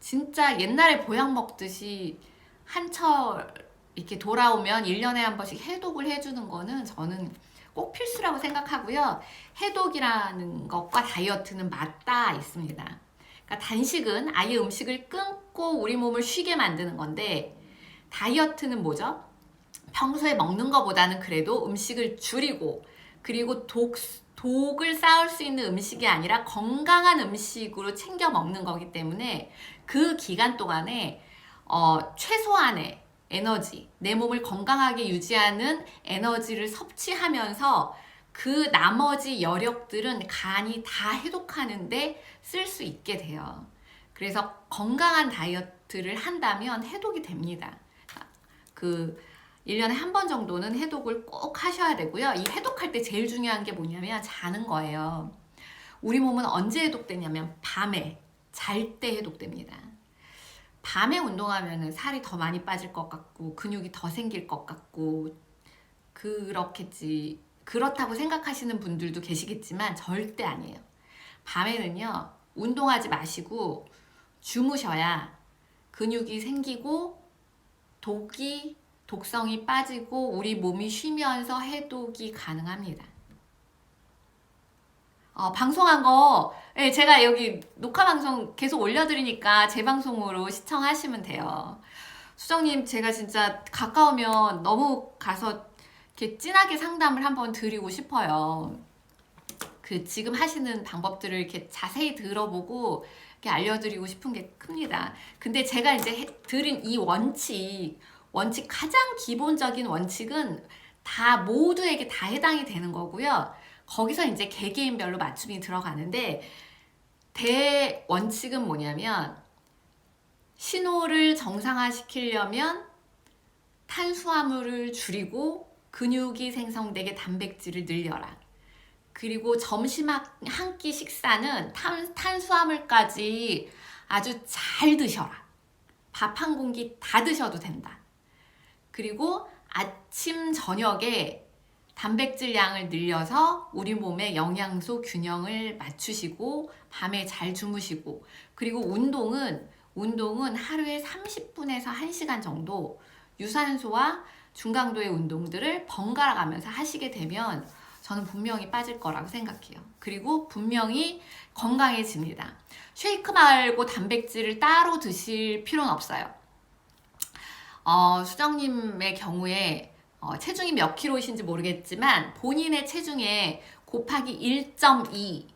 진짜 옛날에 보약 먹듯이 한철 이렇게 돌아오면 1년에 한 번씩 해독을 해주는 거는 저는 꼭 필수라고 생각하고요. 해독이라는 것과 다이어트는 맞닿아 있습니다. 그러니까 단식은 아예 음식을 끊고 우리 몸을 쉬게 만드는 건데, 다이어트는 뭐죠? 평소에 먹는 것보다는 그래도 음식을 줄이고, 그리고 독을 쌓을 수 있는 음식이 아니라 건강한 음식으로 챙겨 먹는 거기 때문에 그 기간 동안에 최소한의 에너지, 내 몸을 건강하게 유지하는 에너지를 섭취하면서 그 나머지 여력들은 간이 다 해독하는데 쓸 수 있게 돼요. 그래서 건강한 다이어트를 한다면 해독이 됩니다. 1년에 한 번 정도는 해독을 꼭 하셔야 되고요. 이 해독할 때 제일 중요한 게 뭐냐면 자는 거예요. 우리 몸은 언제 해독되냐면 밤에 잘 때 해독됩니다. 밤에 운동하면 살이 더 많이 빠질 것 같고 근육이 더 생길 것 같고 그렇겠지. 그렇다고 생각하시는 분들도 계시겠지만 절대 아니에요. 밤에는요, 운동하지 마시고 주무셔야 근육이 생기고 독성이 빠지고 우리 몸이 쉬면서 해독이 가능합니다. 방송한 거, 예, 제가 여기 녹화 방송 계속 올려드리니까 재방송으로 시청하시면 돼요. 수정님, 제가 진짜 가까우면 너무 가서 이렇게 진하게 상담을 한번 드리고 싶어요. 지금 하시는 방법들을 이렇게 자세히 들어보고 이렇게 알려드리고 싶은 게 큽니다. 근데 제가 이제 드린 이 원칙 가장 기본적인 원칙은 다 모두에게 다 해당이 되는 거고요. 거기서 이제 개개인별로 맞춤이 들어가는데 대원칙은 뭐냐면 신호를 정상화시키려면 탄수화물을 줄이고 근육이 생성되게 단백질을 늘려라. 그리고 점심 한 끼 식사는 탄수화물까지 아주 잘 드셔라. 밥 한 공기 다 드셔도 된다. 그리고 아침 저녁에 단백질 양을 늘려서 우리 몸의 영양소 균형을 맞추시고 밤에 잘 주무시고, 그리고 운동은 하루에 30분에서 1시간 정도 유산소와 중강도의 운동들을 번갈아 가면서 하시게 되면 저는 분명히 빠질 거라고 생각해요. 그리고 분명히 건강해집니다. 쉐이크 말고 단백질을 따로 드실 필요는 없어요. 수정님의 경우에 체중이 몇 킬로이신지 모르겠지만 본인의 체중에 곱하기 1.2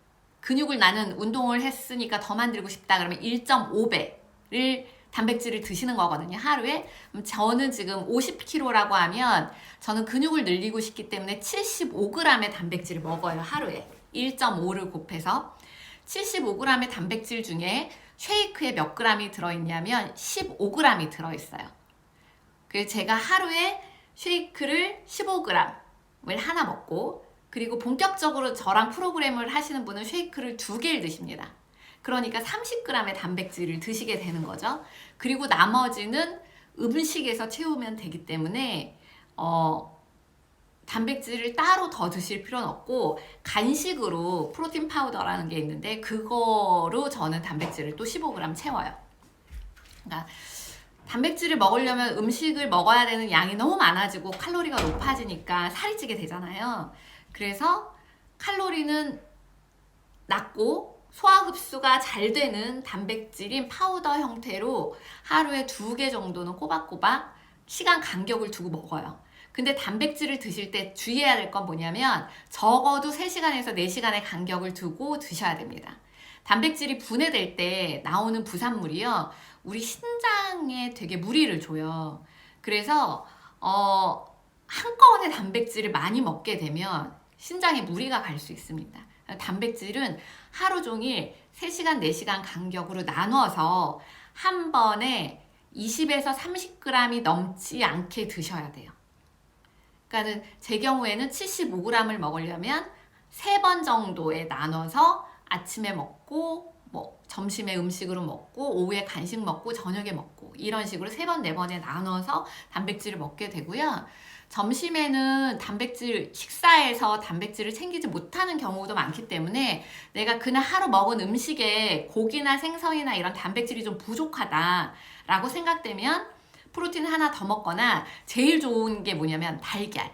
근육을 나는 운동을 했으니까 더 만들고 싶다 그러면 1.5배를 단백질을 드시는 거거든요, 하루에. 저는 지금 50kg라고 하면 저는 근육을 늘리고 싶기 때문에 75g의 단백질을 먹어요, 하루에. 1.5를 곱해서 75g의 단백질 중에 쉐이크에 몇 g이 들어있냐면 15g이 들어있어요. 그래서 제가 하루에 쉐이크를 15g을 하나 먹고, 그리고 본격적으로 저랑 프로그램을 하시는 분은 쉐이크를 2개를 드십니다. 그러니까 30g의 단백질을 드시게 되는 거죠. 그리고 나머지는 음식에서 채우면 되기 때문에 단백질을 따로 더 드실 필요는 없고, 간식으로 프로틴 파우더라는 게 있는데 그거로 저는 단백질을 또 15g 채워요. 그러니까 단백질을 먹으려면 음식을 먹어야 되는 양이 너무 많아지고 칼로리가 높아지니까 살이 찌게 되잖아요. 그래서 칼로리는 낮고 소화 흡수가 잘 되는 단백질인 파우더 형태로 하루에 2개 정도는 꼬박꼬박 시간 간격을 두고 먹어요. 근데 단백질을 드실 때 주의해야 될 건 뭐냐면 적어도 3시간에서 4시간의 간격을 두고 드셔야 됩니다. 단백질이 분해될 때 나오는 부산물이요, 우리 신장에 되게 무리를 줘요. 그래서 한꺼번에 단백질을 많이 먹게 되면 신장에 무리가 갈 수 있습니다. 단백질은 하루 종일 3시간, 4시간 간격으로 나눠서 한 번에 20에서 30g이 넘지 않게 드셔야 돼요. 그러니까 제 경우에는 75g을 먹으려면 3번 정도에 나눠서 아침에 먹고, 점심에 음식으로 먹고, 오후에 간식 먹고, 저녁에 먹고, 이런 식으로 3번, 4번에 나눠서 단백질을 먹게 되고요. 점심에는 식사에서 단백질을 챙기지 못하는 경우도 많기 때문에 내가 그날 하루 먹은 음식에 고기나 생선이나 이런 단백질이 좀 부족하다라고 생각되면 프로틴 하나 더 먹거나, 제일 좋은 게 뭐냐면 달걀.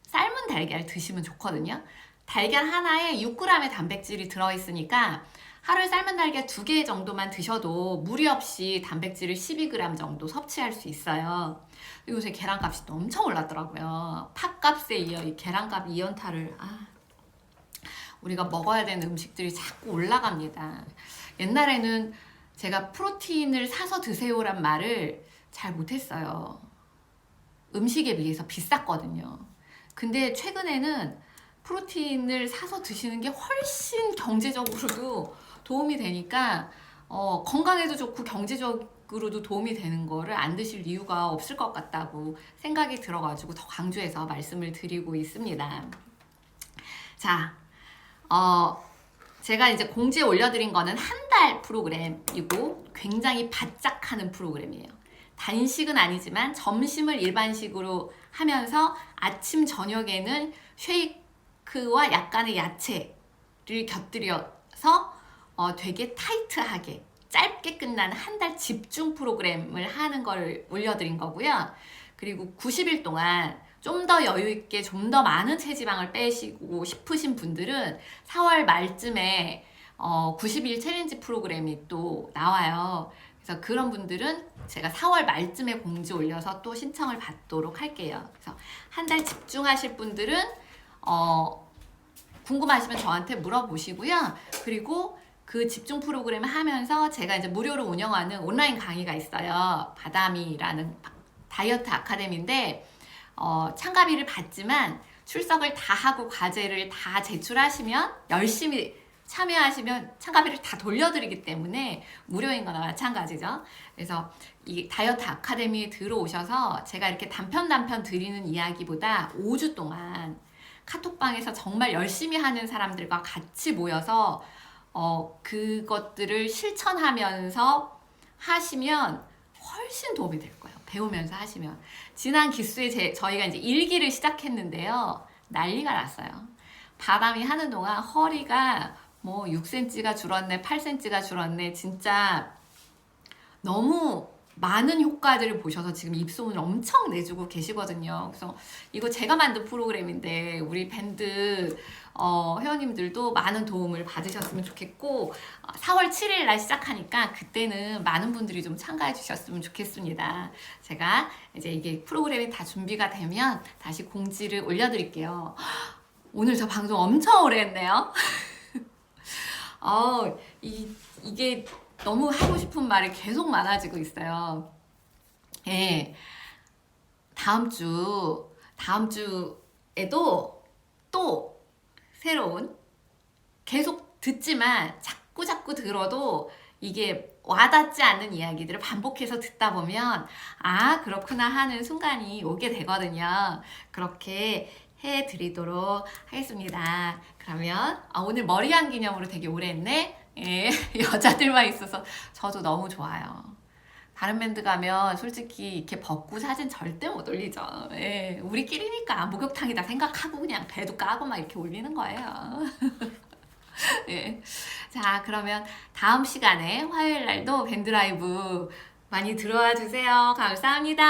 삶은 달걀 드시면 좋거든요. 달걀 하나에 6g의 단백질이 들어있으니까 하루에 삶은 달걀 2개 정도만 드셔도 무리 없이 단백질을 12g 정도 섭취할 수 있어요. 요새 계란값이 또 엄청 올랐더라고요. 팥값에 이어 이 계란값 2연타를 우리가 먹어야 되는 음식들이 자꾸 올라갑니다. 옛날에는 제가 프로틴을 사서 드세요란 말을 잘 못했어요. 음식에 비해서 비쌌거든요. 근데 최근에는 프로틴을 사서 드시는 게 훨씬 경제적으로도 도움이 되니까 건강에도 좋고 경제적으로도 도움이 되는 거를 안 드실 이유가 없을 것 같다고 생각이 들어가지고 더 강조해서 말씀을 드리고 있습니다. 자, 제가 이제 공지에 올려드린 거는 한 달 프로그램이고 굉장히 바짝 하는 프로그램이에요. 단식은 아니지만 점심을 일반식으로 하면서 아침 저녁에는 쉐이크와 약간의 야채를 곁들여서 되게 타이트하게 짧게 끝나는 한 달 집중 프로그램을 하는 걸 올려드린 거고요. 그리고 90일 동안 좀 더 여유 있게 좀 더 많은 체지방을 빼시고 싶으신 분들은 4월 말쯤에 90일 챌린지 프로그램이 또 나와요. 그래서 그런 분들은 제가 4월 말쯤에 공지 올려서 또 신청을 받도록 할게요. 그래서 한 달 집중하실 분들은 궁금하시면 저한테 물어보시고요. 그리고 그 집중 프로그램을 하면서 제가 이제 무료로 운영하는 온라인 강의가 있어요. 바다미라는 다이어트 아카데미인데 참가비를 받지만 출석을 다 하고 과제를 다 제출하시면 열심히 참여하시면 참가비를 다 돌려드리기 때문에 무료인 거나 마찬가지죠. 그래서 이 다이어트 아카데미에 들어오셔서 제가 이렇게 단편 드리는 이야기보다 5주 동안 카톡방에서 정말 열심히 하는 사람들과 같이 모여서 그것들을 실천하면서 하시면 훨씬 도움이 될 거예요. 배우면서 하시면. 지난 기수에 저희가 이제 일기를 시작했는데요. 난리가 났어요. 바람이 하는 동안 허리가 뭐 6cm가 줄었네, 8cm가 줄었네. 진짜 너무 많은 효과들을 보셔서 지금 입소문을 엄청 내주고 계시거든요. 그래서 이거 제가 만든 프로그램인데 우리 밴드 회원님들도 많은 도움을 받으셨으면 좋겠고 4월 7일 날 시작하니까 그때는 많은 분들이 좀 참가해 주셨으면 좋겠습니다. 제가 이제 이게 프로그램이 다 준비가 되면 다시 공지를 올려드릴게요. 오늘 저 방송 엄청 오래 했네요. 이게 너무 하고 싶은 말이 계속 많아지고 있어요. 예. 다음 주에도 또 새로운 계속 듣지만 자꾸 들어도 이게 와닿지 않는 이야기들을 반복해서 듣다 보면 그렇구나 하는 순간이 오게 되거든요. 그렇게 해드리도록 하겠습니다. 그러면 오늘 머리한 기념으로 되게 오래 했네. 예, 여자들만 있어서 저도 너무 좋아요. 다른 밴드 가면 솔직히 이렇게 벗고 사진 절대 못 올리죠. 예, 우리끼리니까 목욕탕이다 생각하고 그냥 배도 까고 막 이렇게 올리는 거예요. 예. 자, 그러면 다음 시간에 화요일 날도 밴드 라이브 많이 들어와 주세요. 감사합니다.